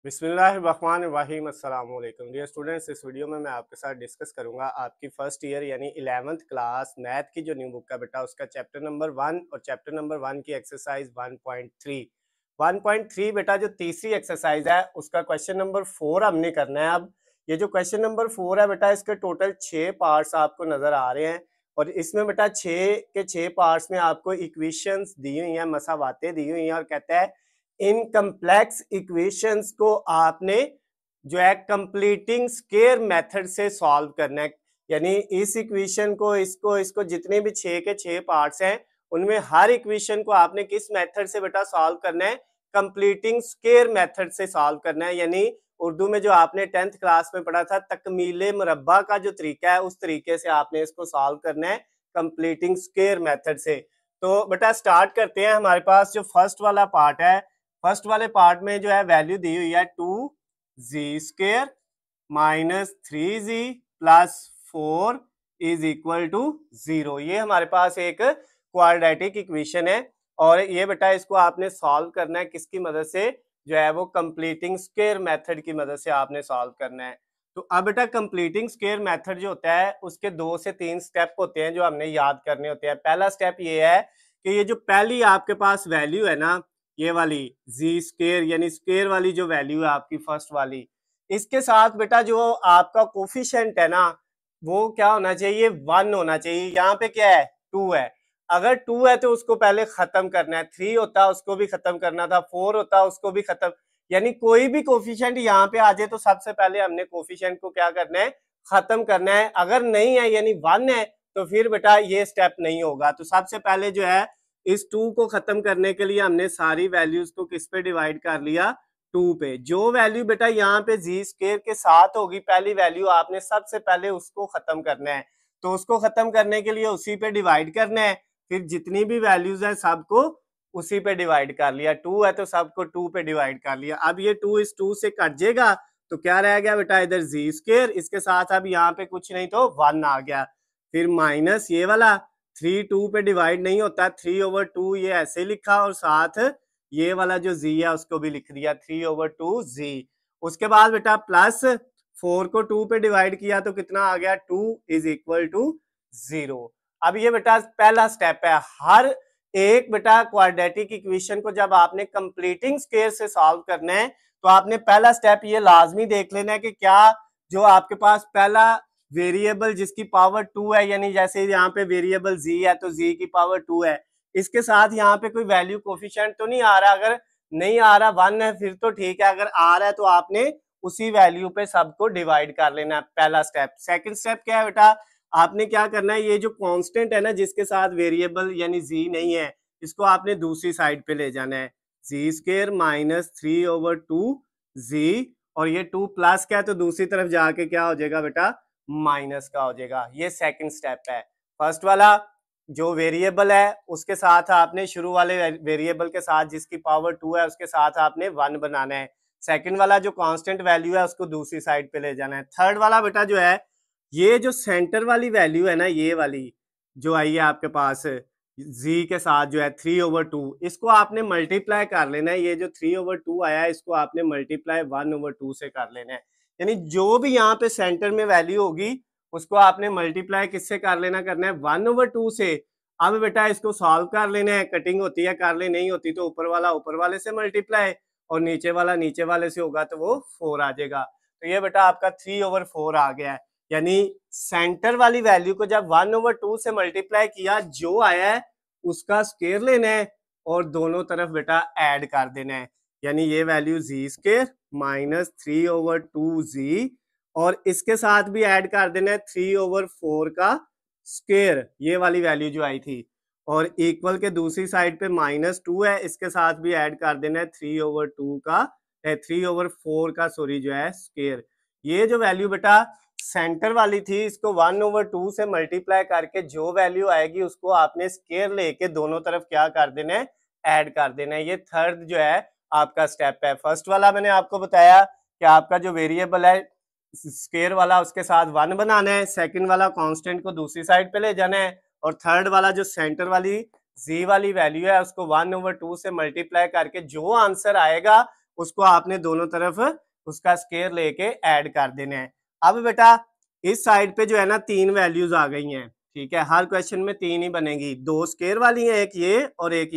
बिस्मिल्लाहिर्रहमानिर्रहीम अस्सलाम वालेकुम डियर स्टूडेंट्स। इस वीडियो में मैं आपके साथ डिस्कस करूंगा आपकी फर्स्ट ईयर यानी 11th क्लास मैथ की जो न्यू बुक का बेटा उसका चैप्टर नंबर 1 और चैप्टर नंबर 1 की एक्सरसाइज 1.3 बेटा जो तीसरी एक्सरसाइज है उसका क्वेश्चन नंबर 4 हमने करना है। अब ये जो क्वेश्चन नंबर 4 है बेटा इसके टोटल 6 पार्ट्स आपको नजर आ रहे हैं और इसमें बेटा 6 के 6 पार्ट्स में आपको इक्वेशंस दी हुई हैं, मसावातें दी हुई हैं और कहता है इन कम्प्लेक्स इक्वेशंस को आपने जो है कंप्लीटिंग स्क्वायर मेथड से सॉल्व करना है। यानी इस इक्वेशन को इसको इसको जितने भी 6 के 6 पार्ट्स हैं उनमें हर इक्वेशन को आपने किस मेथड से बेटा सॉल्व करना है, कंप्लीटिंग स्क्वायर मेथड से सॉल्व करना है। यानी उर्दू में जो आपने 10th क्लास में पढ़ा था तकमीले मुरब्बा का जो तरीका है उस तरीके से आपने इसको सॉल्व करना है कंप्लीटिंग स्क्वायर मेथड से। तो बेटा स्टार्ट करते हैं। हमारे पास जो फर्स्ट वाला पार्ट है, फर्स्ट वाले पार्ट में जो है वैल्यू दी हुई है 2z² minus 3z plus 4 is equal to 0। ये हमारे पास एक क्वाड्रेटिक इक्वेशन है और ये बेटा इसको आपने सॉल्व करना है किसकी मदद से, जो है वो कंप्लीटिंग स्क्वायर मेथड की मदद से आपने सॉल्व करना है। तो अब बेटा कंप्लीटिंग स्क्वायर मेथड जो होता है उसके 2 से 3 स्टेप होते हैं जो हमने याद करने होते हैं। पहला स्टेप ये है कि ये जो पहली आपके पास वैल्यू है ना, ये वाली z² यानी स्क्वायर वाली जो वैल्यू है आपकी फर्स्ट वाली, इसके साथ बेटा जो आपका कोफिशिएंट है ना वो क्या होना चाहिए, 1 होना चाहिए। यहाँ पे क्या है 2 है, अगर 2 है तो उसको पहले खत्म करना है, 3 होता उसको भी खत्म करना था, 4 होता उसको भी खत्म, यानी कोई भी कोफिशिएंट यहाँ पे आ जाए तो सबसे पहले हमने कोफिशिएंट को क्या करना है, खत्म करना है। अगर नहीं है यानी 1 है तो फिर बेटा ये स्टेप नहीं होगा। तो सबसे पहले जो है इस 2 को खत्म करने के लिए हमने सारी वैल्यूज को किस पे डिवाइड कर लिया, 2 पे। जो वैल्यू बेटा यहाँ पे z² के साथ होगी पहली वैल्यू, आपने सबसे पहले उसको खत्म करना है। तो उसको खत्म करने के लिए उसी पे डिवाइड करना है, फिर जितनी भी वैल्यूज है सबको उसी पे डिवाइड कर लिया। 2 है तो सबको 2 पे डिवाइड कर लिया। अब ये 2 इस 2 से कट जाएगा तो क्या रह गया बेटा, इधर z², इसके साथ अब यहाँ पे कुछ नहीं तो 1 आ गया, फिर माइनस ये वाला 3 2 पे डिवाइड नहीं होता, 3/2 ये ऐसे लिखा और साथ ये वाला जो z है उसको भी लिख दिया 3/2z। उसके बाद बेटा प्लस 4 को 2 पे डिवाइड किया तो कितना आ गया, 2 इज इक्वल टू 0। अब ये बेटा पहला स्टेप है। हर एक बेटा क्वाड्रेटिक इक्वेशन को जब आपने कंप्लीटिंग स्क्वायर से सॉल्व करना है तो आपने पहला स्टेप ये लाजमी देख लेना है कि क्या जो आपके पास पहला वेरिएबल जिसकी पावर 2 है, यानी जैसे यहाँ पे वेरिएबल z है तो z की पावर 2 है, इसके साथ यहाँ पे कोई वैल्यू कोफिशिएंट तो नहीं आ रहा। अगर नहीं आ रहा 1 है फिर तो ठीक है, अगर आ रहा है तो आपने उसी वैल्यू पे सबको डिवाइड कर लेना है, पहला स्टेप। सेकंड स्टेप क्या है बेटा, आपने क्या करना है, ये जो कांस्टेंट है ना जिसके साथ वेरिएबल यानी z नहीं है इसको आपने दूसरी साइड पे ले जाना है, z² माइनस 3/2z, और ये 2 प्लस का है तो दूसरी तरफ जाके क्या हो जाएगा बेटा, माइनस का हो जाएगा। ये सेकंड स्टेप है। फर्स्ट वाला जो वेरिएबल है उसके साथ आपने शुरू वाले वेरिएबल के साथ जिसकी पावर 2 है उसके साथ आपने 1 बनाना है। सेकंड वाला जो कांस्टेंट वैल्यू है उसको दूसरी साइड पे ले जाना है। थर्ड वाला बेटा जो है ये जो सेंटर वाली वैल्यू है ना, ये वाली जो आई है आपके पास z के साथ जो है 3/2, इसको आपने मल्टीप्लाई कर लेना है। ये जो 3/2 आया है इसको आपने मल्टीप्लाई 1/2 से कर लेना है, यानी जो भी यहाँ पे सेंटर में वैल्यू होगी उसको आपने मल्टीप्लाई किससे कर लेना, करना है 1/2 से। अब बेटा इसको सॉल्व कर लेना है, कटिंग होती है कर ले, नहीं होती तो ऊपर वाला ऊपर वाले से मल्टीप्लाई और नीचे वाला नीचे वाले से होगा तो वो 4 आ जाएगा। तो ये बेटा आपका 3/4 आ गया है। यानी सेंटर वाली वैल्यू को जब 1/2 से मल्टीप्लाई किया जो आया है उसका स्क्वायर लेना है और दोनों तरफ बेटा ऐड कर देना है, यानी ये वैल्यू z² माइनस 3/2z और इसके साथ भी ऐड कर देना है 3/4 का स्क्वायर, ये वाली वैल्यू जो आई थी, और इक्वल के दूसरी साइड पे -2 है इसके साथ भी ऐड कर देना है 3/2 का 3/4 का सॉरी जो है स्क्वायर। ये जो वैल्यू बेटा सेंटर वाली थी इसको 1/2 से मल्टीप्लाई करके जो वैल्यू आएगी उसको आपने स्क्वायर लेके दोनों तरफ क्या कर देना है, ऐड कर देना है। ये थर्ड जो है आपका स्टेप है। फर्स्ट वाला मैंने आपको बताया कि आपका जो वेरिएबल है स्क्वायर वाला उसके साथ 1 बनाना है, सेकंड वाला कांस्टेंट को दूसरी साइड पे ले जाना है, और थर्ड वाला जो सेंटर वाली z वाली वैल्यू है उसको 1/2 से मल्टीप्लाई करके जो आंसर आएगा उसको आपने दोनों तरफ उसका स्केयर लेके ऐड कर देना है। अब बेटा इस साइड पे जो है ना 3 वैल्यूज आ गई हैं, ठीक है, हर क्वेश्चन में 3 ही बनेगी, 2 स्केयर वाली हैं, एक ये और एक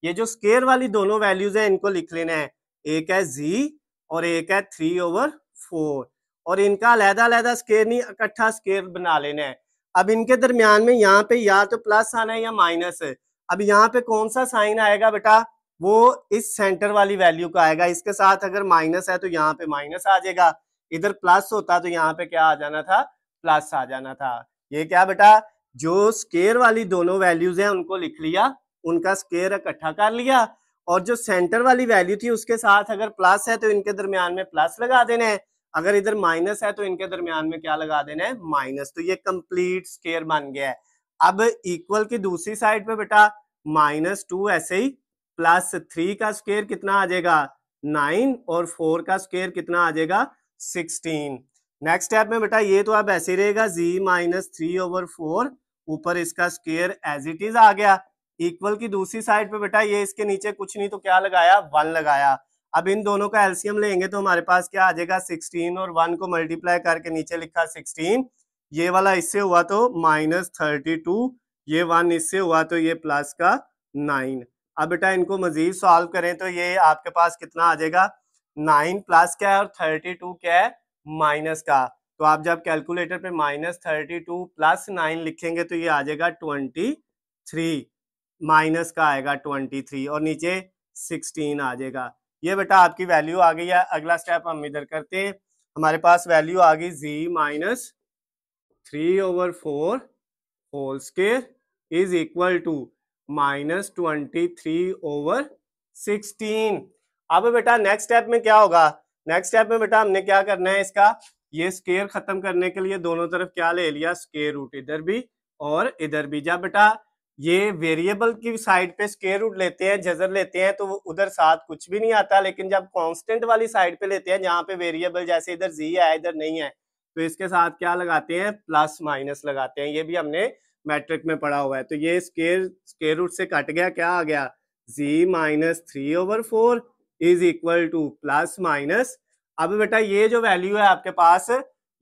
ये जो स्केयर वाली दोनों वैल्यूज है इनको लिख लेना है, एक है z और एक है 3/4 और इनका अलग-अलग स्केयर नहीं इकट्ठा स्केयर बना लेना है। अब इनके दरमियान में यहाँ पे या तो प्लस आना है या माइनस है। अब यहाँ पे कौन सा साइन आएगा बेटा, वो इस सेंटर वाली वैल्यू का आएगा, इसके साथ अगर माइनस है तो यहाँ पे माइनस आ जाएगा, इधर प्लस होता तो यहाँ पे क्या आ जाना था, प्लस आ जाना था। ये क्या बेटा, जो स्केयर वाली दोनों वैल्यूज हैं उनको लिख लिया, उनका स्केयर इकट्ठा कर लिया, और जो सेंटर वाली वैल्यू थी उसके साथ अगर प्लस है तो इनके दरमियान में प्लस लगा देना है, अगर इधर माइनस है तो इनके दरमियान में क्या लगा देना है, माइनस। तो ये कंप्लीट स्केयर बन गया है। अब इक्वल की दूसरी साइड पे बेटा -2 ऐसे ही, +3 का स्केयर कितना आ जाएगा 9 और 4 का स्केयर कितना आ जाएगा 16। नेक्स्ट स्टेप में बेटा ये तो अब ऐसे रहेगा z -3/4, ऊपर इसका स्केयर एज इट इज आ गया। इक्वल की दूसरी साइड पे बेटा ये इसके नीचे कुछ नहीं तो क्या लगाया, 1 लगाया। अब इन दोनों का एलसीएम लेंगे तो हमारे पास क्या आ जाएगा 16 और 1 को मल्टीप्लाई करके नीचे लिखा 16, ये वाला इससे हुआ तो -32, ये 1 इससे हुआ तो ये प्लस का 9। अब बेटा इनको मजीद सॉल्व करें तो ये आपके पास कितना आ जाएगा, 9 प्लस क्या है और 32 क्या है, माइनस का। तो आप जब कैलकुलेटर पे -32 + 9 लिखेंगे तो ये आ जाएगा 23, माइनस का आएगा 23 और नीचे 16 आ जाएगा। ये बेटा आपकी वैल्यू आ गई है। अगला स्टेप हम इधर करते हैं, हमारे पास वैल्यू आ गई z -3/4 whole square is equal to -23/16। अब बेटा नेक्स्ट स्टेप में क्या होगा, नेक्स्ट स्टेप में बेटा हमने क्या करना है, इसका ये स्केयर खत्म करने के लिए दोनों तरफ क्या ले लिया, स्केयर रूट, इधर भी और इधर भी। जब बेटा ये वेरिएबल की साइड पे स्केयर रूट लेते हैं, जजर लेते हैं, तो उधर साथ कुछ भी नहीं आता, लेकिन जब कांस्टेंट वाली साइड पे लेते हैं जहाँ पे वेरिएबल जैसे इधर z है इधर नहीं है, तो इसके साथ क्या लगाते हैं, प्लस माइनस लगाते हैं। ये भी हमने मैट्रिक में पढ़ा हुआ है। तो ये स्केयर रूट से कट गया, क्या आ गया, z -3/4 is equal to plus minus. अब बेटा ये जो वैल्यू है आपके पास,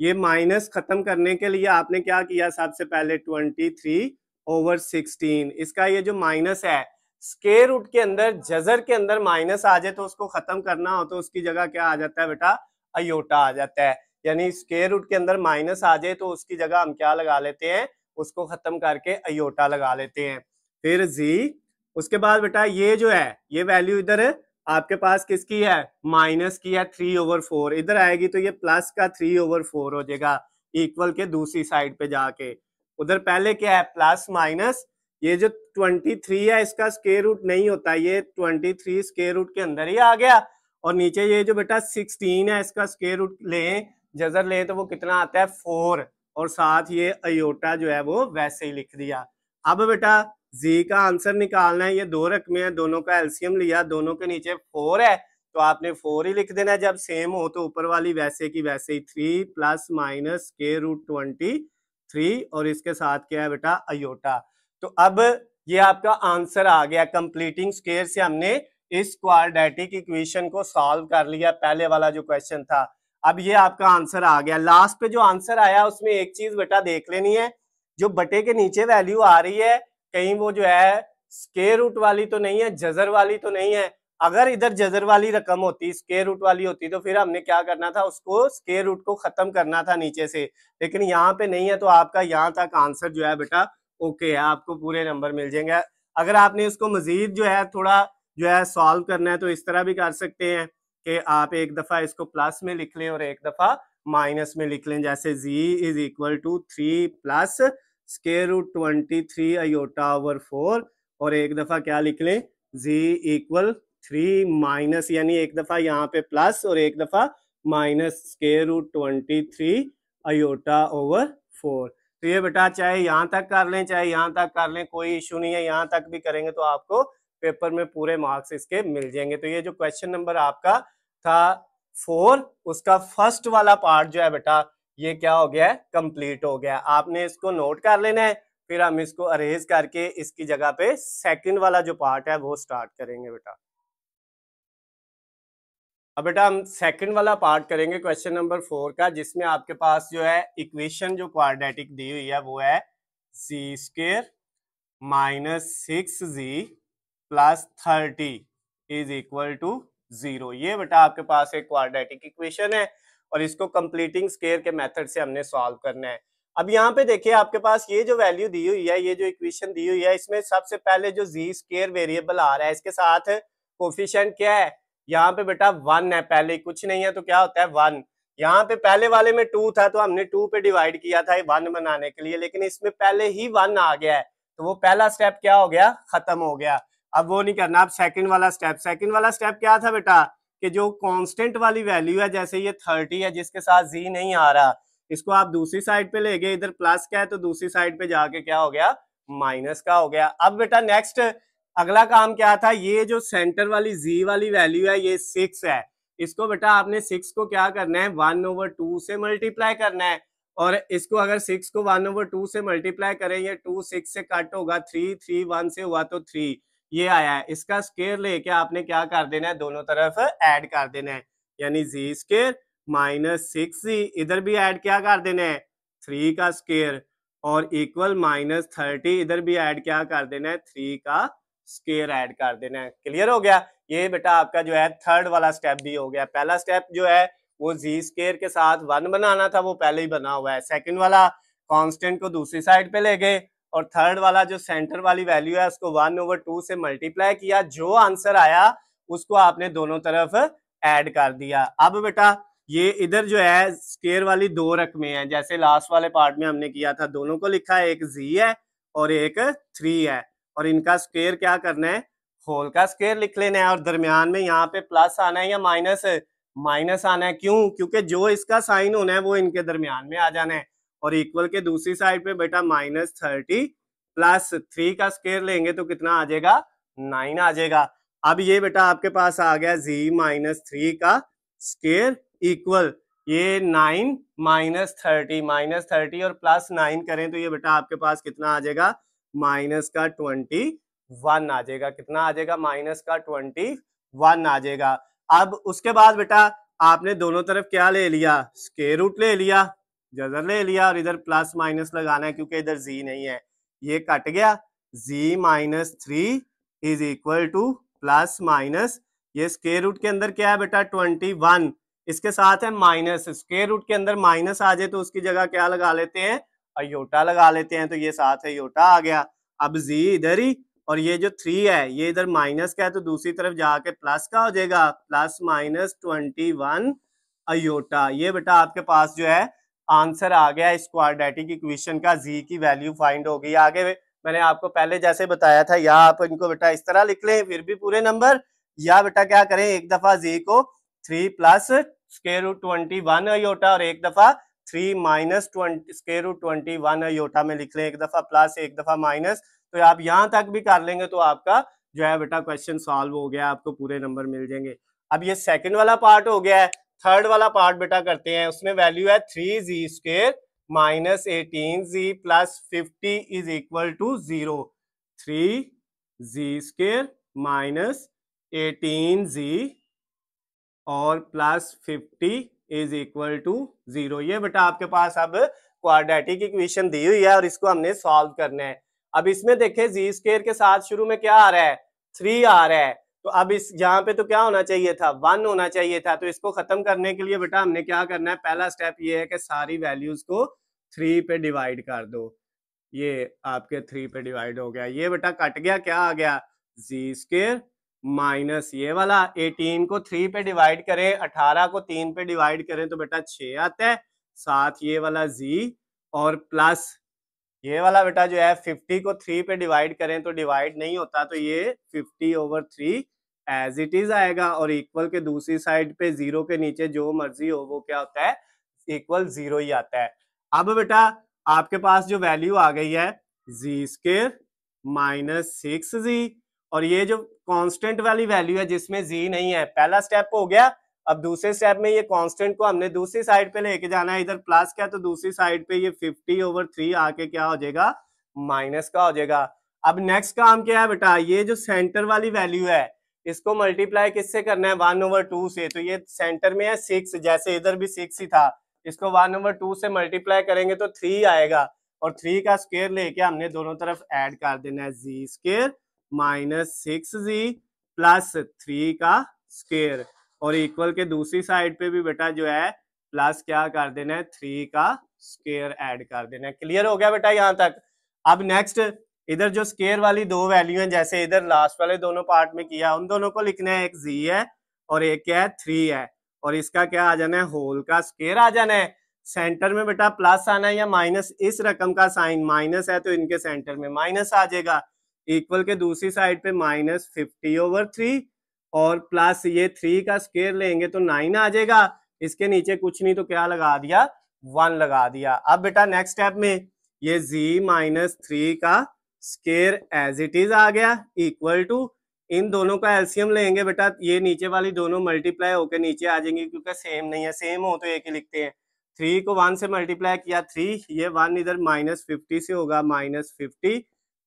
ये माइनस खत्म करने के लिए आपने क्या किया, सबसे पहले 23/16, इसका ये जो माइनस है, स्केयर रूट के अंदर जजर के अंदर माइनस आ जाए तो उसको खत्म करना हो तो उसकी जगह क्या आ जाता है बेटा, अयोटा आ जाता है। यानी स्केयर रूट के अंदर माइनस आ जाए तो उसकी जगह हम क्या लगा लेते हैं, उसको खत्म करके अयोटा लगा लेते हैं। फिर z, उसके बाद बेटा ये जो है ये वैल्यू इधर आपके पास किसकी है, माइनस की है, 3/4 इधर आएगी तो ये प्लस का 3/4 हो जाएगा इक्वल के दूसरी साइड पे जाके। उधर पहले क्या है, प्लस माइनस, ये जो 23 है इसका स्केयर रूट नहीं होता, ये 23 स्केयर रूट के अंदर ही आ गया, और नीचे ये जो बेटा 16 है इसका स्केयर रूट लें, जजर लें तो वो कितना आता है 4, और साथ ये अयोटा जो है वो वैसे ही लिख दिया। अब बेटा z का आंसर निकालना है, ये दो रकमें हैं, दोनों का एलसीएम लिया, दोनों के नीचे 4 है तो आपने 4 ही लिख देना है। जब सेम हो तो ऊपर वाली वैसे की वैसे ही 3 प्लस माइनस स्क्वायर रूट 23 और इसके साथ क्या है बेटा, अयोटा। तो अब ये आपका आंसर आ गया। कंप्लीटिंग स्क्वायर से हमने इस क्वाड्रेटिक इक्वेशन को सॉल्व कर लिया, पहले वाला जो क्वेश्चन था। अब ये आपका आंसर आ गया। लास्ट पे जो आंसर आया उसमें एक चीज बेटा देख लेनी है, जो बटे के नीचे वैल्यू आ रही है कहीं वो जो है स्क्वायर रूट वाली तो नहीं है, जजर वाली तो नहीं है। अगर इधर जजर वाली रकम होती, स्क्वायर रूट वाली होती, तो फिर हमने क्या करना था, उसको स्क्वायर रूट को खत्म करना था नीचे से, लेकिन यहाँ पे नहीं है तो आपका यहाँ तक आंसर जो है बेटा ओके है, आपको पूरे नंबर मिल जाएंगे। अगर आपने इसको मजीद जो है थोड़ा जो है सॉल्व करना है तो इस तरह भी कर सकते हैं कि आप एक दफा इसको प्लस में लिख लें और एक दफा माइनस में लिख लें, जैसे z is equal to 3 plus square root 23 iota over 4, और एक दफा क्या लिख लें, z इक्वल 3 माइनस, यानी एक दफा यहाँ पे प्लस और एक दफा minus square root 23 iota over 4। तो ये बेटा चाहे यहाँ तक कर लें चाहे यहाँ तक कर लें, कोई इशू नहीं है, यहाँ तक भी करेंगे तो आपको पेपर में पूरे मार्क्स इसके मिल जाएंगे। तो ये जो क्वेश्चन नंबर आपका था 4, उसका फर्स्ट वाला पार्ट जो है बेटा ये क्या हो गया है, कंप्लीट हो गया। आपने इसको नोट कर लेना है, फिर हम इसको अरेज करके इसकी जगह पे सेकंड वाला जो पार्ट है वो स्टार्ट करेंगे बेटा। अब बेटा हम सेकंड वाला पार्ट करेंगे क्वेश्चन नंबर 4 का, जिसमें आपके पास जो है इक्वेशन जो क्वाड्रेटिक दी हुई है वो है Z square minus 6z plus 30 is equal to 0। ये बेटा आपके पास एक क्वाड्रेटिक इक्वेशन है और इसको कंप्लीटिंग स्क्वायर के मेथड से हमने सॉल्व करना है। अब यहाँ पे देखिए आपके पास ये जो वैल्यू दी हुई है, ये जो इक्वेशन दी हुई है, इसमें सबसे पहले जो जी स्क्वायर वेरिएबल आ रहा है इसके साथ कोफिशिएंट क्या है, यहाँ पे बेटा 1 है, पहले कुछ नहीं है तो क्या होता है 1। यहाँ पे पहले वाले में 2 था तो हमने 2 पे डिवाइड किया था 1 बनाने के लिए, लेकिन इसमें पहले ही 1 आ गया है तो वो पहला स्टेप क्या हो गया, खत्म हो गया। अब वो नहीं करना। अब सेकंड वाला स्टेप क्या था बेटा, कि जो कांस्टेंट वाली वैल्यू है, जैसे ये 30 है जिसके साथ जी नहीं आ रहा, इसको आप दूसरी साइड पे ले गए, इधर प्लस का है तो दूसरी साइड पे जाके क्या हो गया, माइनस का हो गया। अब बेटा नेक्स्ट अगला काम क्या था, ये जो सेंटर वाली जी वाली वैल्यू है ये 6 है, इसको बेटा आपने 6 को क्या करना है 1/2 से मल्टीप्लाई करना है। और इसको अगर 6 को 1/2 से मल्टीप्लाई करें, ये 2 6 से कट होगा, 3 1 से हुआ तो 3 ये आया है। इसका स्क्वायर लेके आपने क्या कर देना है, दोनों तरफ ऐड कर देना है, यानी जी स्क्वायर माइनस 6z, इधर भी ऐड क्या कर देना है 3 का स्क्वायर, और इक्वल माइनस 30, इधर भी ऐड क्या कर देना है 3 का स्क्वायर ऐड कर देना है। क्लियर हो गया। ये बेटा आपका जो है थर्ड वाला स्टेप भी हो गया। पहला स्टेप जो है वो जी स्क्वायर के साथ 1 बनाना था, वो पहले ही बना हुआ है। सेकंड वाला कांस्टेंट को दूसरी साइड पे ले गए, और थर्ड वाला जो सेंटर वाली वैल्यू है उसको 1/2 से मल्टीप्लाई किया, जो आंसर आया उसको आपने दोनों तरफ ऐड कर दिया। अब बेटा ये इधर जो है स्क्वायर वाली दो रकमें हैं, जैसे लास्ट वाले पार्ट में हमने किया था, दोनों को लिखा है, एक जी है और एक 3 है, और इनका स्क्वायर क्या करना है, होल का स्क्वायर लिख लेना है। और दरमियान में यहाँ पे प्लस आना है या माइनस आना है, क्यों, क्योंकि जो इसका साइन होना है वो इनके दरमियान में आ जाना है। और इक्वल के दूसरी साइड पे बेटा -30 प्लस 3 का स्क्वायर लेंगे तो कितना आ जाएगा 9 आ जाएगा। अब ये बेटा आपके पास आ गया z -3 का स्क्वायर इक्वल ये 9 -30 और प्लस 9 करें तो ये बेटा आपके पास कितना आ जाएगा, माइनस का 21 आ जाएगा। कितना आ जाएगा, माइनस का 21 आ जाएगा। अब उसके बाद बेटा आपने दोनों तरफ क्या ले लिया, स्क्वायर रूट ले लिया, जजर ले लिया, और इधर प्लस माइनस लगाना है क्योंकि इधर जी नहीं है, ये कट गया। z -3 is equal to plus minus, ये स्क्वायर रूट के अंदर क्या है बेटा 21, इसके साथ है माइनस, स्क्वायर रूट के अंदर माइनस आ जाए तो उसकी जगह क्या लगा लेते हैं, अयोटा लगा लेते हैं, तो ये साथ है अयोटा आ गया। अब z इधर ही, और ये जो 3 है ये इधर माइनस का है तो दूसरी तरफ जाके प्लस का हो जाएगा, प्लस -21 अयोटा। ये बेटा आपके पास जो है आंसर आ गया इस क्वाड्रेटिक इक्वेशन का, z की वैल्यू फाइंड हो गई। आगे मैंने आपको पहले जैसे बताया था, या आप इनको बेटा इस तरह लिख लें फिर भी पूरे नंबर, या बेटा क्या करें, एक दफा z को 3 प्लस स्क्वायर रूट 21 अयोटा और एक दफा 3 माइनस स्क्वायर रूट 21 अयोटा में लिख लें, एक दफा प्लस एक दफा माइनस, तो आप यहां तक भी कर लेंगे तो आपका जो है बेटा क्वेश्चन सॉल्व हो गया, आपको पूरे नंबर मिल जाएंगे। अब ये सेकंड वाला पार्ट हो गया है। थर्ड वाला पार्ट बेटा करते हैं, उसमें वैल्यू है 3z square minus 18z plus 50 is equal to 0। 3z square minus 18z और प्लस 50 इज इक्वल टू 0। ये बेटा आपके पास अब क्वाड्रेटिक इक्वेशन दी हुई है और इसको हमने सॉल्व करना है। अब इसमें देखें जी स्क्वायर के साथ शुरू में क्या आ रहा है, 3 आ रहा है, तो अब इस यहाँ पे तो क्या होना चाहिए था, 1 होना चाहिए था। तो इसको खत्म करने के लिए बेटा हमने क्या करना है, पहला स्टेप ये है कि सारी वैल्यूज को 3 पे डिवाइड कर दो। ये आपके 3 पे डिवाइड हो गया, ये बेटा कट गया, क्या आ गया जी स्क्वायर माइनस ये वाला 18 को 3 पे डिवाइड करें, 18 को 3 पे डिवाइड करें तो बेटा 6 आता है, साथ ये वाला जी और प्लस ये वाला बेटा जो है 50 को 3 पे डिवाइड करें तो डिवाइड नहीं होता, तो ये 50/3 एज इट इज आएगा, और इक्वल के दूसरी साइड पे 0 के नीचे जो मर्जी हो वो क्या होता है, इक्वल 0 ही आता है। अब बेटा आपके पास जो वैल्यू आ गई है जी स्क्वायर माइनस 6z, और ये जो कांस्टेंट वाली वैल्यू है जिसमें जी नहीं है, पहला स्टेप हो गया। अब दूसरे स्टेप में ये कांस्टेंट को हमने दूसरी साइड पे लेके जाना है, इधर प्लस का तो दूसरी साइड पे ये 50/3 आके क्या हो जाएगा, माइनस का हो जाएगा। अब नेक्स्ट काम क्या है बेटा, ये जो सेंटर वाली वैल्यू है इसको मल्टीप्लाई किससे करना है 1/2 से, तो ये सेंटर में है 6, जैसे इधर भी 6 ही था, इसको 1/2 से मल्टीप्लाई करेंगे तो 3 आएगा, और 3 का स्क्वायर लेके हमने दोनों तरफ ऐड कर देना है, Z square minus 6z plus 3 का स्क्वायर, और इक्वल के दूसरी साइड पे भी बेटा जो है प्लस क्या कर देना है 3 का स्क्वायर ऐड कर देना है। क्लियर हो गया बेटा यहाँ तक। अब नेक्स्ट इधर जो स्क्वायर वाली दो वैल्यू हैं, जैसे इधर लास्ट वाले दोनों पार्ट में किया, उन दोनों को लिखना है, एक z है और एक क्या है 3 है, और इसका क्या आ जाना है होल का स्क्वायर आ जाना है। सेंटर में बेटा प्लस आना है या माइनस, इस रकम का साइन माइनस है तो इनके सेंटर में माइनस आ जाएगा, इक्वल के दूसरी साइड पे -50/3 और प्लस ये 3 का स्क्वायर लेंगे तो 9 आ जाएगा, इसके नीचे कुछ नहीं तो क्या लगा दिया 1 लगा दिया। अब बेटा नेक्स्ट स्टेप में ये z-3 का स्क्वायर एज इट इज आ गया, इक्वल टू इन दोनों का एलसीएम लेंगे बेटा, ये नीचे वाली दोनों मल्टीप्लाई होकर नीचे आ जाएंगे क्योंकि सेम नहीं है, सेम हो तो एक ही लिखते हैं। 3 को 1 से मल्टीप्लाई किया 3, ये 1 इधर -50 से होगा -50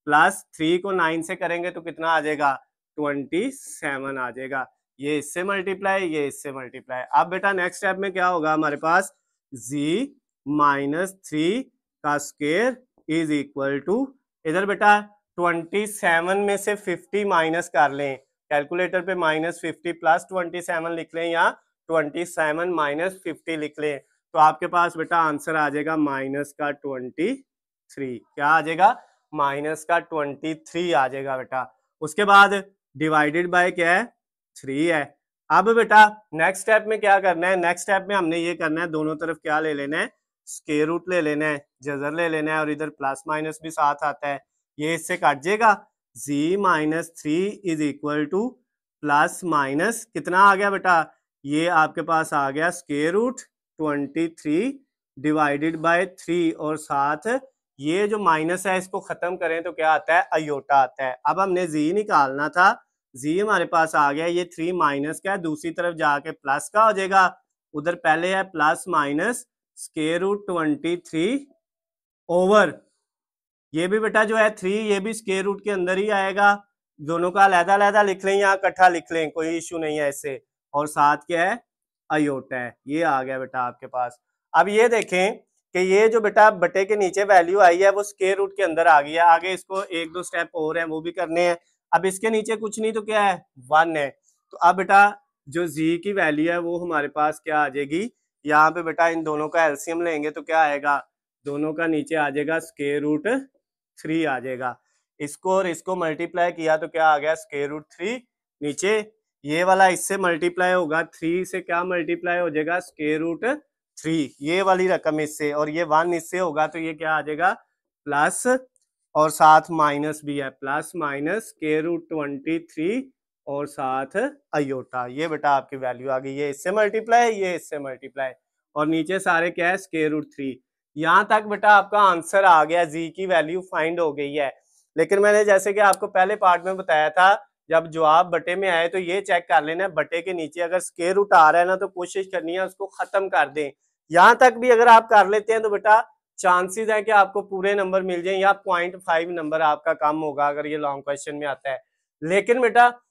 प्लस 3 को 9 से करेंगे तो कितना आ जाएगा 27 आ जाएगा, ये इससे मल्टीप्लाई ये इससे मल्टीप्लाई। अब बेटा नेक्स्ट स्टेप में क्या होगा हमारे पास z-3 का स्क्वायर इज इक्वल टू, इधर बेटा 27 में से 50 माइनस कर लें, कैलकुलेटर पे -50 प्लस 27 लिख लें या 27 माइनस 50 लिख लें, तो आपके पास बेटा आंसर आ जाएगा -23, क्या आ जाएगा -23 आ जाएगा बेटा। उसके बाद डिवाइडेड बाय क्या है 3 है। अब बेटा नेक्स्ट स्टेप में क्या करना है, नेक्स्ट स्टेप में हमने ये करना है, दोनों तरफ क्या ले लेना है स्क्वायर रूट ले लेना है, जजर ले लेना है, और इधर प्लस माइनस भी साथ आता है, ये इससे कट जाएगा, z-3 is equal to plus minus कितना आ गया बेटा, ये आपके पास आ गया स्क्वायर रूट 23 डिवाइडेड बाय 3, और साथ ये जो माइनस है इसको खत्म करें तो क्या आता है अयोटा आता है। अब हमने z निकालना था, z हमारे पास आ गया, ये 3 माइनस का है, दूसरी तरफ जाके प्लस का हो जाएगा, उधर पहले है plus minus square root 23 over, ये भी बेटा जो है 3 ये भी स्क्वायर रूट के अंदर ही आएगा, दोनों का अलग-अलग लिख लें या इकट्ठा लिख लें, कोई इशू नहीं है इससे, और साथ क्या है अयोटा है, ये आ गया बेटा आपके पास। अब ये देखें कि ये जो बेटा बटे के नीचे वैल्यू आई है वो स्क्वायर रूट के अंदर आ गई है, आगे इसको 1-2 स्टेप और हैं वो भी करने हैं। अब इसके नीचे कुछ नहीं तो क्या है 1 है, तो अब बेटा जो z की वैल्यू है वो हमारे पास क्या आ जाएगी, यहाँ पे बेटा इन दोनों का एलसीएम लेंगे तो क्या आएगा, दोनों का नीचे आ जाएगा स्क्वायर रूट 3 आ जाएगा, इसको और इसको मल्टीप्लाई किया तो क्या आ गया स्क्वायर रूट 3, नीचे ये वाला इससे मल्टीप्लाई होगा 3 से क्या मल्टीप्लाई हो जाएगा स्क्वायर रूट 3, ये वाली रकम इससे, और ये 1 इससे होगा तो ये क्या आ जाएगा प्लस, और साथ माइनस भी है, प्लस माइनस स्क्वायर रूट 23 और साथ अयोटा, ये बेटा आपकी वैल्यू आ गई, ये इससे मल्टीप्लाई ये इससे मल्टीप्लाई, और नीचे सारे क्या है स्क्वायर रूट 3। यहाँ तक बेटा आपका आंसर आ गया, जी की वैल्यू फाइंड हो गई है। लेकिन मैंने जैसे कि आपको पहले पार्ट में बताया था, जब जवाब बटे में आए तो ये चेक कर लेना बटे के नीचे अगर स्क्वायर रूट आ रहा है ना तो कोशिश करनी है उसको खत्म कर दें। यहाँ तक भी अगर आप कर लेते हैं तो बेटा चांसेस है कि आपको पूरे नंबर मिल जाए या 0.5 नंबर आपका कम होगा अगर ये लॉन्ग क्वेश्चन में आता है। लेकिन बेटा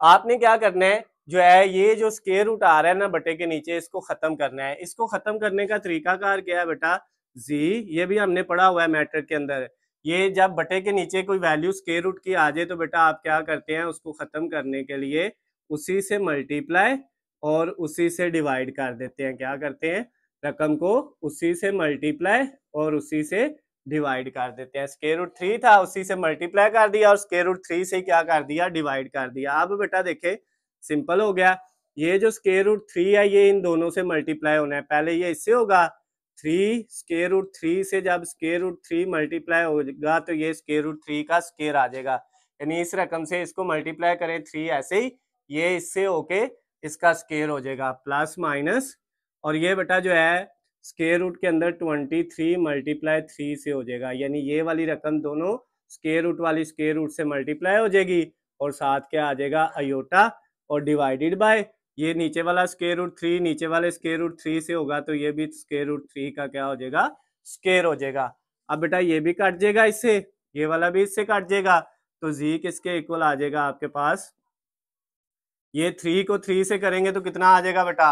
आपने क्या करना है, जो है ये जो स्क्वायर रूट आ रहा है ना बटे के नीचे, इसको खत्म करना है। इसको खत्म करने का तरीकाकार क्या है बेटा, जी ये भी हमने पढ़ा हुआ है मैट्रिक के अंदर, ये जब बटे के नीचे कोई वैल्यू स्क्वायर रूट की आ जाए तो बेटा आप क्या करते हैं, उसको खत्म करने के लिए उसी से मल्टीप्लाई और उसी से डिवाइड कर देते हैं। क्या करते हैं, रकम को उसी से मल्टीप्लाई और उसी से डिवाइड कर देते हैं। स्क्वायर रूट 3 था, उसी से मल्टीप्लाई कर दिया और स्क्वायर रूट 3 से क्या कर दिया, डिवाइड कर दिया। अब बेटा देखे सिंपल हो गया, ये जो स्क्वायर रूट 3 है ये इन दोनों से मल्टीप्लाई होना है, पहले ये इससे होगा 3 स्क्वायर रूट 3 से, जब स्क्वायर रूट 3 मल्टीप्लाई होगा तो ये स्क्वायर रूट 3 का स्क्वायर आ जाएगा, यानी इस रकम से इसको मल्टीप्लाई करें 3 ऐसे ही, ये इससे होके इसका स्क्वायर हो जाएगा प्लस माइनस, और ये बेटा जो है स्क्वायर रूट के अंदर 23 मल्टीप्लाई 3 से हो जाएगा, यानी ये वाली रकम दोनों स्क्वायर रूट वाली स्क्वायर रूट से मल्टीप्लाई हो जाएगी और साथ क्या आ जाएगा अयोटा, और डिवाइडेड बाय ये नीचे वाला स्क्वायर रूट 3 नीचे वाले स्क्वायर रूट 3 से होगा तो ये भी स्क्वायर रूट 3 का क्या हो जाएगा स्क्वायर हो जाएगा। अब बेटा ये भी कट जाएगा इससे, ये वाला भी इससे कट जाएगा, तो जी किसके इक्वल आ जाएगा आपके पास ये 3 को 3 से करेंगे तो कितना आ जाएगा बेटा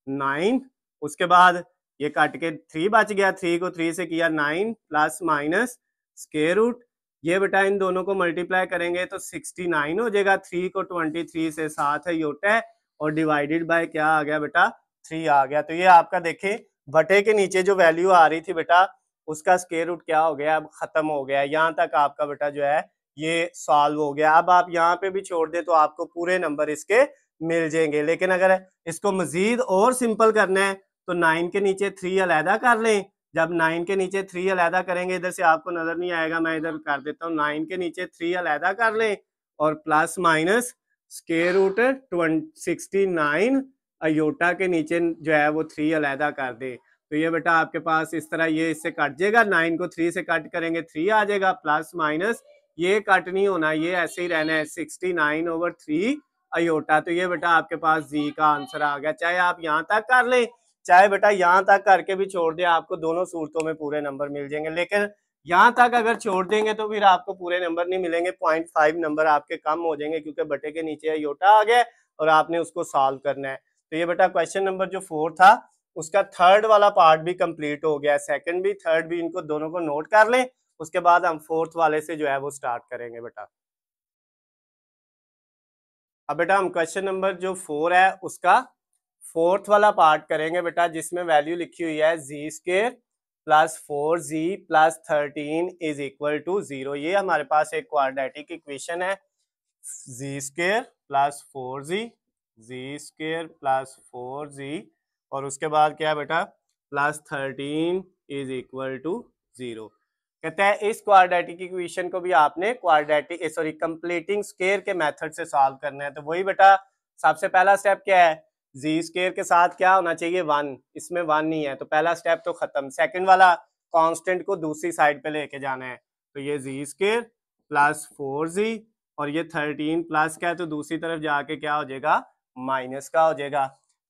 9। उसके बाद ये काट के 3 बच गया, 3 को 3 से किया 9 प्लस माइनस स्क्वायर रूट, ये बेटा इन दोनों को मल्टीप्लाई करेंगे तो 69 हो जाएगा। 3 को 23 से 7 है योटा है और डिवाइडेड बाय क्या आ गया बेटा 3 आ गया। तो ये आपका देखें बटे के नीचे जो वैल्यू आ रही थी बेटा उसका स्क्वायर रूट क्या हो गया, अब खत्म हो गया। यहाँ तक आपका बेटा जो है ये सॉल्व हो गया। अब आप यहाँ पे भी छोड़ दें तो आपको पूरे नंबर इसके मिल जाएंगे। लेकिन अगर इसको मजीद और सिंपल करना है तो 9 के नीचे 3 अलहदा कर लें। जब 9 के नीचे 3 अलहदा करेंगे, इधर से आपको नजर नहीं आएगा, मैं इधर कर देता हूँ, 9 के नीचे 3 अलहदा कर लें और plus minus square root 69 iota के नीचे जो है वो 3 अलहदा कर दे। तो ये बेटा आपके पास इस तरह ये इससे कट जाएगा, 9 को 3 से कट करेंगे 3 आ जाएगा, प्लस माइनस ये कट नहीं होना, ये ऐसे ही रहना है 69/3 अयोटा। तो ये बेटा आपके पास जी का आंसर आ गया। चाहे आप यहाँ तक कर लें, चाहे बेटा यहाँ तक करके भी छोड़ दें, आपको दोनों सूरतों में पूरे नंबर मिल जाएंगे। लेकिन यहाँ तक अगर छोड़ देंगे तो फिर आपको पूरे नंबर नहीं मिलेंगे, 0.5 नंबर आपके कम हो जाएंगे क्योंकि बटे के नीचे अयोटा आ गया और आपने उसको सॉल्व करना है। तो ये बेटा क्वेश्चन नंबर जो 4 था उसका थर्ड वाला पार्ट भी कंप्लीट हो गया, सेकंड भी थर्ड भी, इनको दोनों को नोट कर लें। उसके बाद हम फोर्थ वाले से जो है वो स्टार्ट करेंगे बेटा। अब बेटा हम क्वेश्चन नंबर जो 4 है उसका फोर्थ वाला पार्ट करेंगे बेटा, जिसमें वैल्यू लिखी हुई है Z square plus 4z plus 13 is equal to 0। ये हमारे पास एक क्वाड्रेटिक इक्वेशन है, Z square plus 4z, Z square plus 4z और उसके बाद क्या है बेटा प्लस 13 इज इक्वल टू 0। कहते हैं इस क्वाड्रेटिक इक्वेशन को भी आपने क्वाड्रेटिक कंप्लीटिंग स्क्वायर के मेथड से सॉल्व करना है। तो वही बेटा सबसे पहला स्टेप क्या है, जी स्क्वायर के साथ क्या होना चाहिए 1, इसमें 1 नहीं है तो पहला स्टेप तो खत्म। सेकंड वाला कांस्टेंट को दूसरी साइड पे लेके जाना है, तो ये जी स्क्वायर प्लस 4z और ये 13 प्लस क्या है तो दूसरी तरफ जाके क्या हो जाएगा माइनस का हो जाएगा।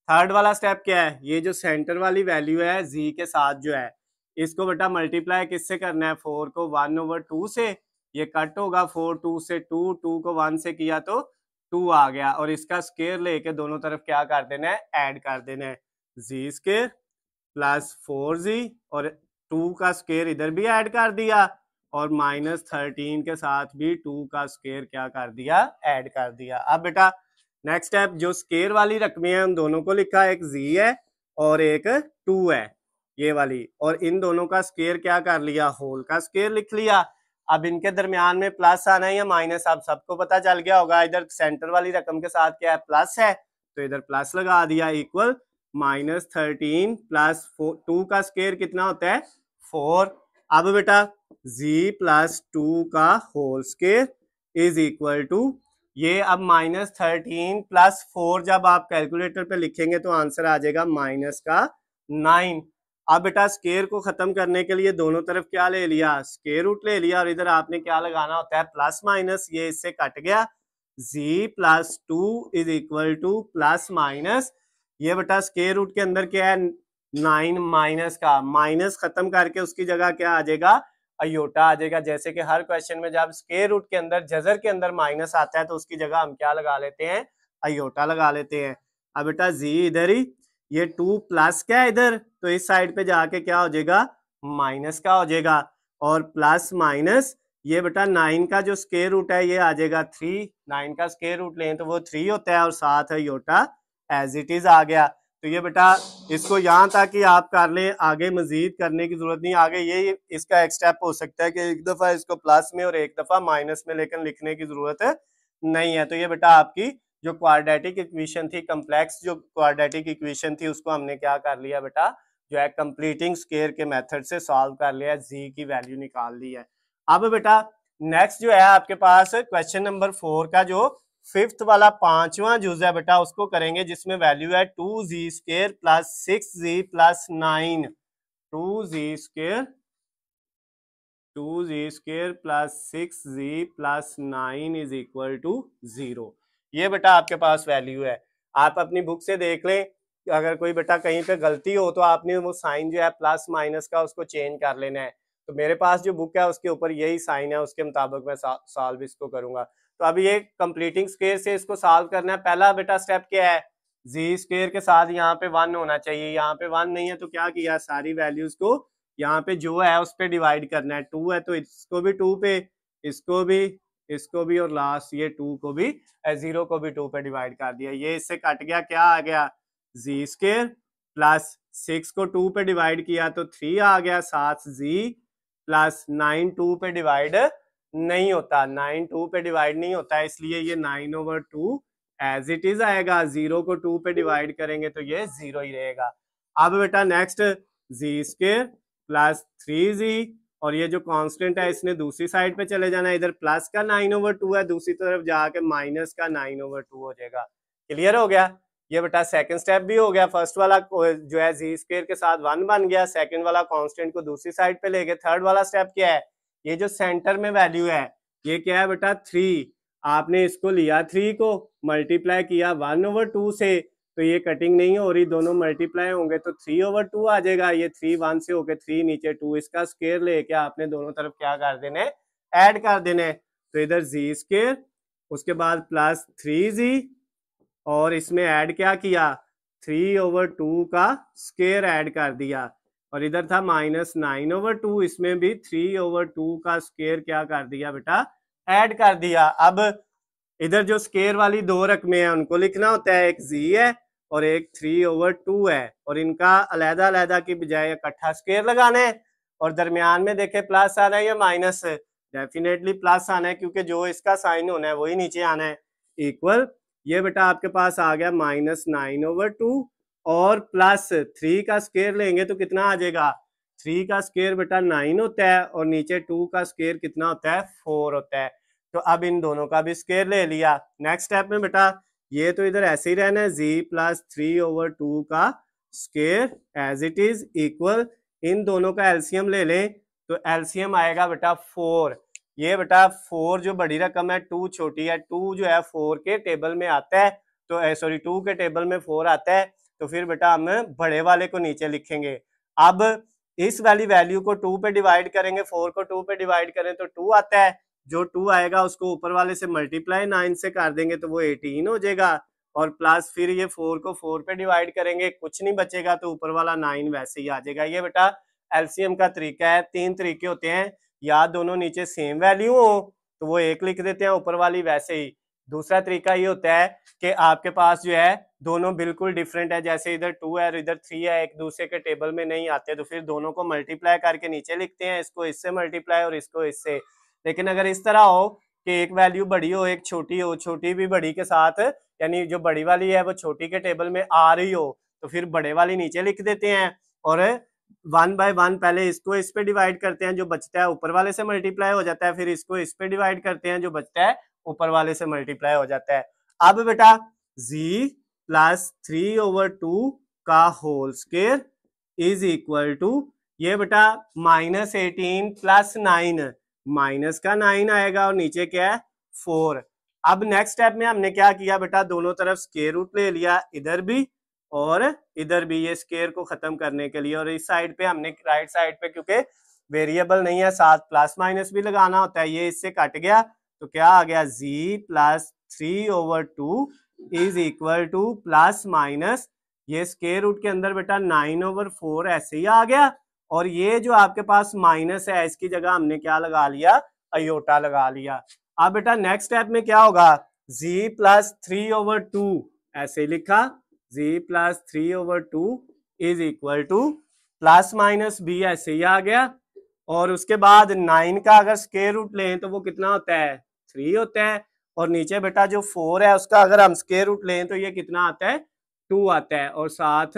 थर्ड वाला स्टेप क्या है, ये जो सेंटर वाली वैल्यू है जी के साथ जो है इसको बेटा मल्टीप्लाई किससे करना है, 4 को 1/2 से, ये कट होगा 4 2 से 2, 2 को 1 से किया तो 2 आ गया और इसका स्क्वायर लेके दोनों तरफ क्या कर देना है ऐड कर देना है, जी स्क्वायर प्लस 4z और 2 का स्क्वायर इधर भी ऐड कर दिया और माइनस 13 के साथ भी 2 का स्क्वायर क्या कर दिया ऐड कर दिया। अब बेटा नेक्स्ट स्टेप जो स्क्वायर वाली रकमें हैं उन दोनों को लिखा, एक z है और एक 2 है ये वाली, और इन दोनों का स्क्वायर क्या कर लिया होल का स्क्वायर लिख लिया। अब इनके दरमियान में प्लस आना है या माइनस, आप सबको पता चल गया होगा, इधर सेंटर वाली रकम के साथ क्या है प्लस है तो इधर प्लस लगा दिया, इक्वल माइनस 13 प्लस 2 का स्क्वायर कितना होता है 4। अब बेटा z प्लस 2 का whole square is equal to ये, अब माइनस 13 प्लस 4 जब आप कैलकुलेटर पे लिखेंगे तो आंसर आ जाएगा माइनस का 9। अब बेटा स्क्वायर को खत्म करने के लिए दोनों तरफ क्या ले लिया स्क्वायर रूट ले लिया और इधर आपने क्या लगाना होता है प्लस माइनस, ये इससे कट गया, z plus 2 is equal to plus minus, ये बेटा स्क्वायर रूट के अंदर क्या है 9 माइनस का, माइनस खत्म करके उसकी जगह क्या आ जाएगा अयोटा आ जाएगा। जैसे कि हर क्वेश्चन में जब स्क्वायर रूट के अंदर जजर के अंदर माइनस आता है तो उसकी जगह हम क्या लगा लेते हैं अयोटा लगा लेते हैं। अब बेटा z इधर ही, ये 2 प्लस क्या है इधर तो इस साइड पे जाके क्या हो जाएगा माइनस का हो जाएगा और प्लस माइनस ये बेटा 9 का जो स्क्वायर रूट है ये आ जाएगा 3, 9 का स्क्वायर रूट लें तो वो 3 होता है और साथ है योटा एज इट इज आ गया। तो ये बेटा इसको यहाँ तक ही आप कर लें, आगे मजीद करने की जरूरत नहीं। आगे ये इसका एक स्टेप हो सकता है कि एक दफा इसको प्लस में और एक दफा माइनस में, लेकिन लिखने की जरूरत नहीं है। तो ये बेटा आपकी जो क्वाड्रेटिक इक्वेशन थी, कम्प्लेक्स जो क्वाड्रेटिक इक्वेशन थी, उसको हमने क्या कर लिया बेटा जो है कंप्लीटिंग स्क्वायर के मेथड से सॉल्व कर लिया, जी की वैल्यू निकाल ली है। अब बेटा नेक्स्ट जो है आपके पास क्वेश्चन नंबर 4 का जो फिफ्थ वाला पांचवा जुज है बेटा उसको करेंगे, जिसमें वैल्यू है 2z square plus 6z plus 9, 2z square plus 6z plus 9 is equal to 0। ये बेटा आपके पास वैल्यू है, आप अपनी बुक से देख लें, अगर कोई बेटा कहीं पे गलती हो तो आपने वो साइन जो है प्लस माइनस का उसको चेंज कर लेना है। तो मेरे पास जो बुक है उसके ऊपर यही साइन है, उसके मुताबिक मैं सॉल्व इसको करूंगा। तो अब ये कंप्लीटिंग स्क्वायर से इसको सॉल्व करना है। पहला बेटा स्टेप क्या है, जी स्क्वायर के साथ यहाँ पे 1 होना चाहिए, यहाँ पे 1 नहीं है तो क्या किया, सारी वैल्यूज को यहाँ पे जो है उस पे डिवाइड करना है। 2 है तो इसको भी 2 पे, इसको भी और लास्ट ये 2 को भी, 0 को भी 2 पे डिवाइड कर दिया। ये इससे कट गया, क्या आ गया, जी स्क्वायर प्लस 6 को 2 पे डिवाइड किया तो 3 आ गया, साथ जी प्लस 9 2 पे डिवाइड नहीं होता, 9 2 पे डिवाइड नहीं होता, इसलिए ये 9/2 एज इट इज आएगा। 0 को 2 पे डिवाइड करेंगे तो ये 0 ही रहेगा। अब बेटा नेक्स्ट जी स्क्वायर प्लस 3z, और ये जो कांस्टेंट है इसने दूसरी साइड पे चले जाना है, इधर प्लस का 9/2 है, दूसरी तरफ जाके माइनस का 9/2 हो जाएगा। क्लियर हो गया। ये बेटा सेकंड स्टेप भी हो गया। फर्स्ट वाला जो है जी स्क्वायर के साथ 1 बन गया, सेकंड वाला कांस्टेंट को दूसरी साइड पे ले गए। थर्ड वाला स्टेप क्या है, ये जो सेंटर में वैल्यू है ये क्या है बेटा 3, आपने इसको लिया 3 को मल्टीप्लाई किया 1/2 से, तो ये कटिंग नहीं हो रही, दोनों मल्टीप्लाई होंगे तो 3/2 आ जाएगा। ये 3 1 से होके 3 नीचे 2, इसका स्क्वायर लेके आपने दोनों तरफ क्या कर देने, ऐड कर देने। तो इधर जी स्क्वायर, उसके बाद प्लस 3z, और इसमें ऐड क्या किया, 3/2 का स्क्वायर ऐड कर दिया, और इधर था -9/2, इसमें भी 3/2 का स्क्वायर क्या कर दिया बेटा, ऐड कर दिया। अब इधर जो स्क्वायर वाली दो रकमें हैं उनको लिखना होता है, एक जी है और एक 3/2 है, और इनका अलहदा अलहदा की बजाय इकट्ठा स्क्वायर लगाना है। और दरमियान में देखे प्लस आना है या माइनस, डेफिनेटली प्लस आना है क्योंकि जो इसका साइन होना है वही नीचे आना है, इक्वल। ये बेटा आपके पास आ गया -9/2, और प्लस 3 का स्क्वायर लेंगे तो कितना आ जाएगा, 3 का स्क्वायर बेटा 9 होता है, और नीचे 2 का स्क्वायर कितना होता है, 4 होता है। तो अब इन दोनों का भी स्क्वायर ले लिया। नेक्स्ट स्टेप में बेटा ये तो इधर ऐसे ही रहना है, जी प्लस 3/2 का square as it is, equal. इन दोनों का एलसीएम ले लें तो एलसीएम आएगा बेटा 4। ये बेटा 4 जो बड़ी रकम है, 2 छोटी है, 2 जो है 4 के टेबल में आता है, तो सॉरी 2 के टेबल में 4 आता है, तो फिर बेटा हम बड़े वाले को नीचे लिखेंगे। अब इस वाली वैल्यू को 2 पे डिवाइड करेंगे, 4 को 2 पे डिवाइड करें तो 2 आता है, जो 2 आएगा उसको ऊपर वाले से मल्टीप्लाई 9 से कर देंगे तो वो 18 हो जाएगा, और प्लस फिर ये 4 को 4 पे डिवाइड करेंगे, कुछ नहीं बचेगा तो ऊपर वाला 9 वैसे ही आ जाएगा। ये बेटा एलसीएम का तरीका है। 3 तरीके होते हैं, या दोनों नीचे सेम वैल्यू हो तो वो 1 लिख देते हैं, ऊपर वाली वैसे ही। दूसरा तरीका ये होता है कि आपके पास जो है दोनों बिल्कुल डिफरेंट है, जैसे इधर 2 है और इधर 3 है, एक दूसरे के टेबल में नहीं आते, तो फिर दोनों को मल्टीप्लाई करके नीचे लिखते हैं, इसको इससे मल्टीप्लाई और इसको इससे। लेकिन अगर इस तरह हो कि एक वैल्यू बड़ी हो एक छोटी हो, छोटी भी बड़ी के साथ, यानी जो बड़ी वाली है वो छोटी के टेबल में आ रही हो, तो फिर बड़े वाली नीचे लिख देते हैं, और 1 बाय 1 पहले इसको इस पे डिवाइड करते हैं, जो बचता है ऊपर वाले से मल्टीप्लाई हो जाता है, फिर इसको इस पे डिवाइड करते हैं, जो बचता है ऊपर वाले से मल्टीप्लाई हो जाता है। अब बेटा जी प्लस 3/2 का whole square is equal to, ये बेटा -18 प्लस 9, माइनस का 9 आएगा, और नीचे क्या है 4। अब नेक्स्ट स्टेप में हमने क्या किया बेटा, दोनों तरफ स्क्वायर रूट ले लिया, इधर भी और इधर भी, ये स्क्वायर को खत्म करने के लिए। और इस साइड पे हमने राइट साइड पे, क्योंकि वेरिएबल नहीं है, साथ प्लस माइनस भी लगाना होता है, ये इससे कट गया तो क्या आ गया, Z plus 3/2 is equal to plus minus, ये स्क्वायर रूट के अंदर बेटा 9/4 ऐसे ही आ गया, और ये जो आपके पास माइनस है इसकी जगह हमने क्या लगा लिया, अयोटा लगा लिया। अब बेटा नेक्स्ट स्टेप में क्या होगा, जी प्लस 3/2 ऐसे लिखा, Z plus 3/2 is equal to plus minus B ऐसे ही आ गया, और उसके बाद 9 का अगर स्क्वायर रूट लें तो वो कितना होता है, 3 होता है, और नीचे बेटा जो 4 है उसका अगर हम स्क्वायर रूट लें तो ये कितना आता है, 2 आता है, और साथ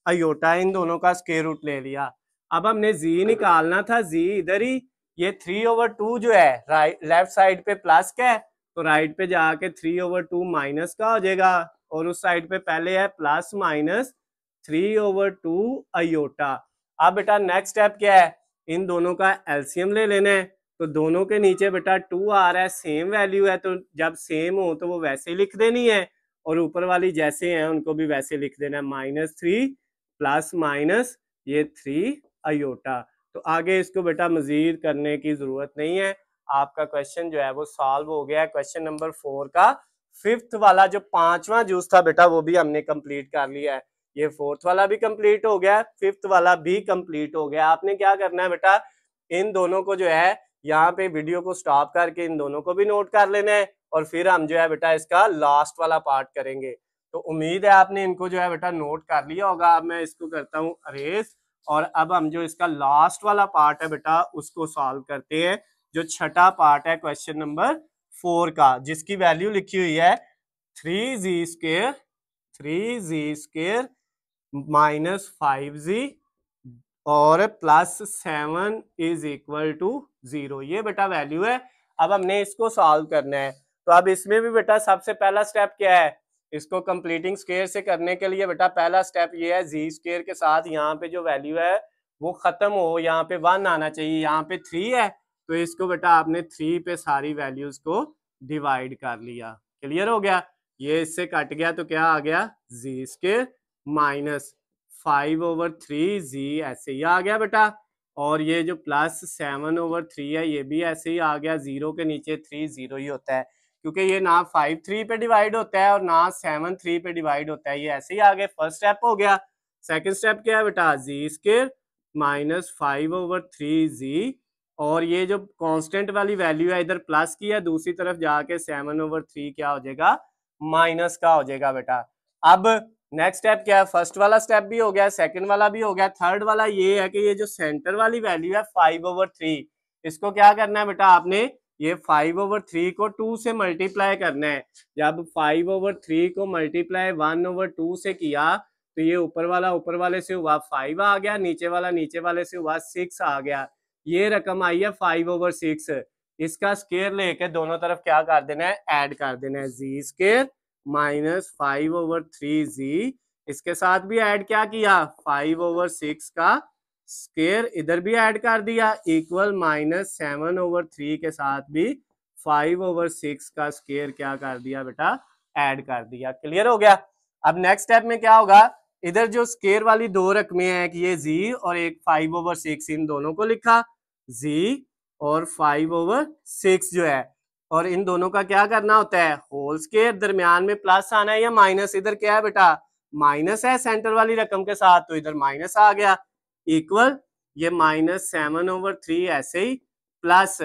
अयोटा, इन दोनों का स्क्वायर रूट ले लिया। अब हमने जी निकालना था, जी इधर ही, ये 3/2 जो है राइट लेफ्ट साइड पे प्लस का है, तो राइट पे जाके 3/2 माइनस का हो जाएगा, और उस साइड पे पहले है प्लस माइनस 3/2 अयोटा। अब बेटा नेक्स्ट स्टेप क्या है, इन दोनों का एलसीएम ले लेना है, तो दोनों के नीचे बेटा 2 आ रहा है, सेम वैल्यू है, तो जब सेम हो तो वो वैसे लिख देनी है, और ऊपर वाली जैसे हैं उनको भी वैसे लिख देना है, -3 प्लस माइनस ये 3 अयोटा। तो आगे इसको बेटा मजीद करने की जरूरत नहीं है, आपका क्वेश्चन जो है वो सॉल्व हो गया है। क्वेश्चन नंबर 4 का फिफ्थ वाला जो पांचवा जूस था बेटा वो भी हमने कंप्लीट कर लिया है। ये फोर्थ वाला भी कंप्लीट हो गया, फिफ्थ वाला भी कंप्लीट हो गया। आपने क्या करना है बेटा, इन दोनों को जो है यहाँ पे वीडियो को स्टॉप करके इन दोनों को भी नोट कर लेना है और फिर हम जो है बेटा इसका लास्ट वाला पार्ट करेंगे। तो उम्मीद है आपने इनको जो है बेटा नोट कर लिया होगा। अब मैं इसको करता हूँ अरेज और अब हम जो इसका लास्ट वाला पार्ट है बेटा उसको सॉल्व करते हैं, जो छठा पार्ट है क्वेश्चन नंबर 4 का, जिसकी वैल्यू लिखी हुई है 3z² माइनस 5z और प्लस 7 इज इक्वल टू 0। ये बेटा वैल्यू है। अब हमने इसको सॉल्व करना है। तो अब इसमें भी बेटा सबसे पहला स्टेप क्या है, इसको कंप्लीटिंग स्क्वायर से करने के लिए बेटा पहला स्टेप ये है, जी स्क्वायर के साथ यहाँ पे जो वैल्यू है वो खत्म हो, यहाँ पे 1 आना चाहिए, यहाँ पे 3 है तो इसको बेटा आपने 3 पे सारी वैल्यूज को डिवाइड कर लिया। क्लियर हो गया, ये इससे कट गया तो क्या आ गया, जी स्क्वायर माइनस 5/3 जी ऐसे ही आ गया बेटा। और ये जो प्लस 7/3 है ये भी ऐसे ही आ गया, 0 के नीचे 3 0 ही होता है क्योंकि ये ना 5 3 पे डिवाइड होता है और ना 7 3 पे डिवाइड होता है, ये ऐसे ही आ गए। फर्स्ट स्टेप हो गया। सेकंड स्टेप क्या है बेटा, जी स्क्वायर माइनस 5/3 जी और ये जो कांस्टेंट वाली वैल्यू है इधर प्लस की है, दूसरी तरफ जाके 7/3 क्या हो जाएगा, माइनस का हो जाएगा बेटा। अब नेक्स्ट स्टेप क्या है, फर्स्ट वाला स्टेप भी हो गया, सेकंड वाला भी हो गया, थर्ड वाला ये है कि ये जो सेंटर वाली वैल्यू है 5/3, इसको क्या करना है बेटा आपने, ये 5/3 को 2 से मल्टीप्लाई करना है। जब 5/3 को मल्टीप्लाई 1/2 से किया तो ये ऊपर वाले से हुआ 5 आ गया, नीचे वाले से हुआ 6 आ गया। ये रकम आई है 5/6। इसका स्क्वायर लेके दोनों तरफ क्या कर देना है, ऐड कर देना है, जी स्क्वायर माइनस 5/3 जी, इसके साथ भी ऐड क्या किया 5/6 का स्क्वायर इधर भी ऐड कर दिया, इक्वल माइनस 7/3 के साथ भी 5/6 का स्क्वायर क्या कर दिया बेटा, ऐड कर दिया। क्लियर हो गया। अब नेक्स्ट स्टेप में क्या होगा, इधर जो स्क्वायर वाली दो रकमें हैं, एक ये जी और एक 5/6, इन दोनों को लिखा, जी और 5/6 जो है, और इन दोनों का क्या करना होता है, होल स्क्वायर, दरमियान में प्लस आना है या माइनस, इधर क्या है बेटा माइनस है सेंटर वाली रकम के साथ तो इधर माइनस आ गया, इक्वल ये माइनस 7/3 ऐसे ही, प्लस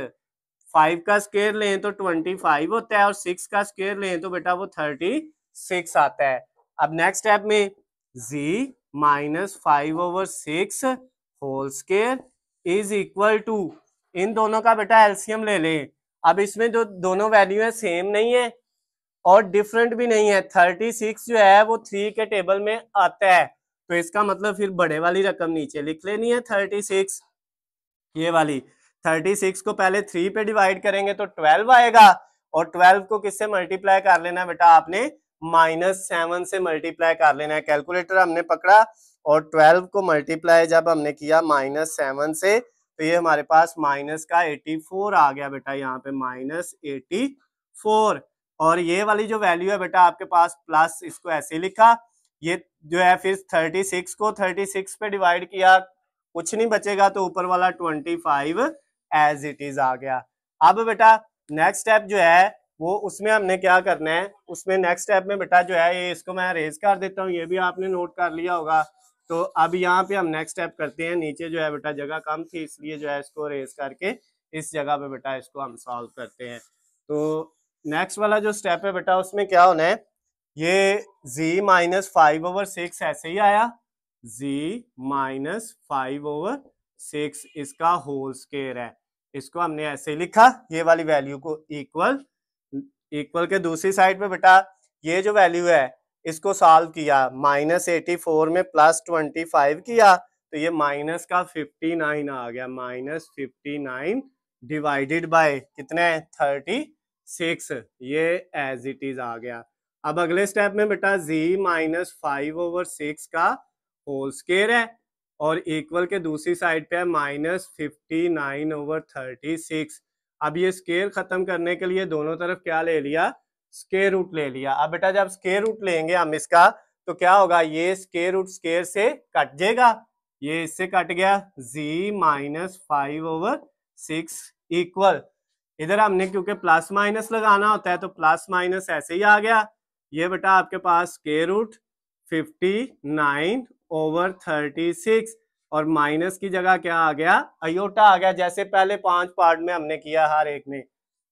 5 का स्क्वायर लें तो 25 होता है और 6 का स्क्वायर लें तो बेटा वो 36 आता है। अब नेक्स्ट स्टेप में z minus 5/6 whole square is equal to, इन दोनों का बेटा एलसीएम ले लें। अब इसमें जो दोनों वैल्यू है सेम नहीं है और डिफरेंट भी नहीं है, 36 जो है वो 3 के टेबल में आता है तो इसका मतलब फिर बड़े वाली रकम नीचे लिख लेनी है 36, ये वाली 36 को पहले 3 पे डिवाइड करेंगे तो 12 आएगा और 12 को किससे मल्टीप्लाई कर लेना है बेटा आपने, -7 से मल्टीप्लाई कर लेना है। कैलकुलेटर हमने पकड़ा और 12 को मल्टीप्लाई जब हमने किया -7 से तो ये हमारे पास माइनस का 84 आ गया बेटा, यहाँ पे -84। और ये वाली जो वैल्यू है बेटा आपके पास प्लस, इसको ऐसे लिखा, ये जो है फिर 36 को 36 पे डिवाइड किया, कुछ नहीं बचेगा तो ऊपर वाला 25 एज इट इज आ गया। अब बेटा नेक्स्ट स्टेप जो है वो उसमें हमने क्या करना है, उसमें नेक्स्ट स्टेप में बेटा जो है ये इसको मैं रेज कर देता हूँ, ये भी आपने नोट कर लिया होगा। तो अब यहाँ पे हम नेक्स्ट स्टेप करते हैं, नीचे जो है बेटा जगह कम थी इसलिए जो है इसको रेज करके इस जगह पे बेटा इसको हम सॉल्व करते हैं। तो नेक्स्ट वाला जो स्टेप है बेटा उसमें क्या होना है, ये z माइनस 5/6 ऐसे ही आया, z माइनस 5/6 इसका होल स्क्वायर है, इसको हमने ऐसे लिखा, ये वाली वैल्यू को इक्वल के दूसरी साइड पे बेटा ये जो वैल्यू है इसको सॉल्व किया, -84 में +25 किया तो ये माइनस का 59 आ गया, -59 डिवाइडेड बाय कितने 36, ये एज इट इज आ गया। अब अगले स्टेप में बेटा z माइनस 5/6 का होल स्क्वायर है और इक्वल के दूसरी साइड पे है -59/36। अब ये स्क्वायर खत्म करने के लिए दोनों तरफ क्या ले लिया, स्क्वायर रूट ले लिया। अब बेटा जब स्क्वायर रूट लेंगे हम इसका तो क्या होगा, ये स्क्वायर रूट स्क्वायर से कट जाएगा, ये इससे कट गया, z माइनस 5/6 इक्वल इधर हमने क्योंकि प्लस माइनस लगाना होता है तो प्लस माइनस ऐसे ही आ गया। ये बेटा आपके पास स्क्वायर रूट 59/36 और माइनस की जगह क्या आ गया, अयोटा आ गया, जैसे पहले 5 पार्ट में हमने किया हर एक में।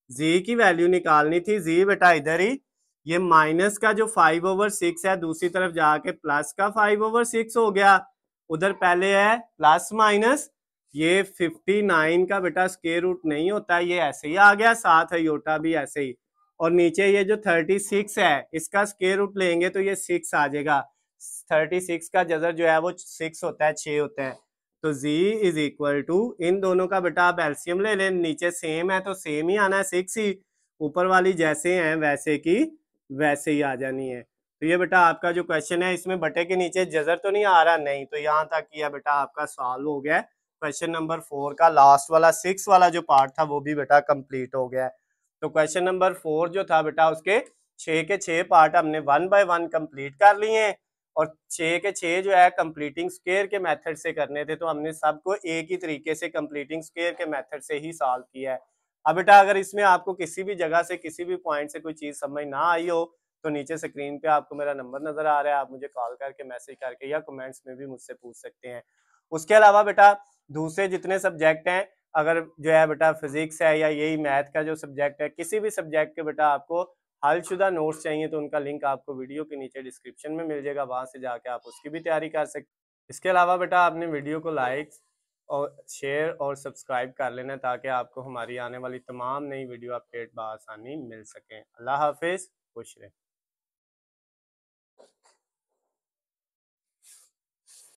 जी की वैल्यू निकालनी थी, जी बेटा इधर ही, ये माइनस का जो 5/6 है दूसरी तरफ जाके प्लस का 5/6 हो गया। उधर पहले है प्लस माइनस, ये 59 का बेटा स्क्वायर रूट नहीं होता, ये ऐसे ही आ गया, साथ अयोटा भी ऐसे ही। और नीचे ये जो 36 है इसका स्क्वायर रूट लेंगे तो ये 6 आ जाएगा। 36 का जजर जो है वो 6 होता है, 6 होता है। तो z इज इक्वल टू, इन दोनों का बेटा आप एलसीएम ले लें, नीचे सेम है तो सेम ही आना है 6 ही, ऊपर वाली जैसे हैं वैसे की वैसे ही आ जानी है। तो ये बेटा आपका जो क्वेश्चन है इसमें बटे के नीचे जजर तो नहीं आ रहा, नहीं, तो यहाँ तक किया बेटा आपका सॉल्व हो गया। क्वेश्चन नंबर 4 का लास्ट वाला 6 वाला जो पार्ट था वो भी बेटा कंप्लीट हो गया है। तो क्वेश्चन नंबर 4 जो था बेटा उसके 6 के 6 पार्ट हमने 1 बाय 1 कंप्लीट कर लिए हैं और 6 के 6 जो है कंप्लीटिंग स्क्वायर के मेथड से करने थे, तो हमने सबको एक ही तरीके से कंप्लीटिंग स्क्वायर के मेथड से ही सॉल्व किया है। अब बेटा अगर इसमें आपको किसी भी जगह से किसी भी पॉइंट से कोई चीज समझ ना आई हो तो नीचे स्क्रीन पे आपको मेरा नंबर नजर आ रहा है, आप मुझे कॉल करके मैसेज करके या कमेंट्स में भी मुझसे पूछ सकते हैं। उसके अलावा बेटा दूसरे जितने सब्जेक्ट हैं, अगर जो है बेटा फिजिक्स है या यही मैथ का जो सब्जेक्ट है, किसी भी सब्जेक्ट के बेटा आपको हलशुदा नोट्स चाहिए तो उनका लिंक आपको वीडियो के नीचे डिस्क्रिप्शन में मिल जाएगा, वहां से जाके आप उसकी भी तैयारी कर सकते। इसके अलावा बेटा आपने वीडियो को लाइक और शेयर और सब्सक्राइब कर लेना ताकि आपको हमारी आने वाली तमाम नई वीडियो अपडेट बआसानी मिल सकें। अल्लाह हाफिज, खुश रहें।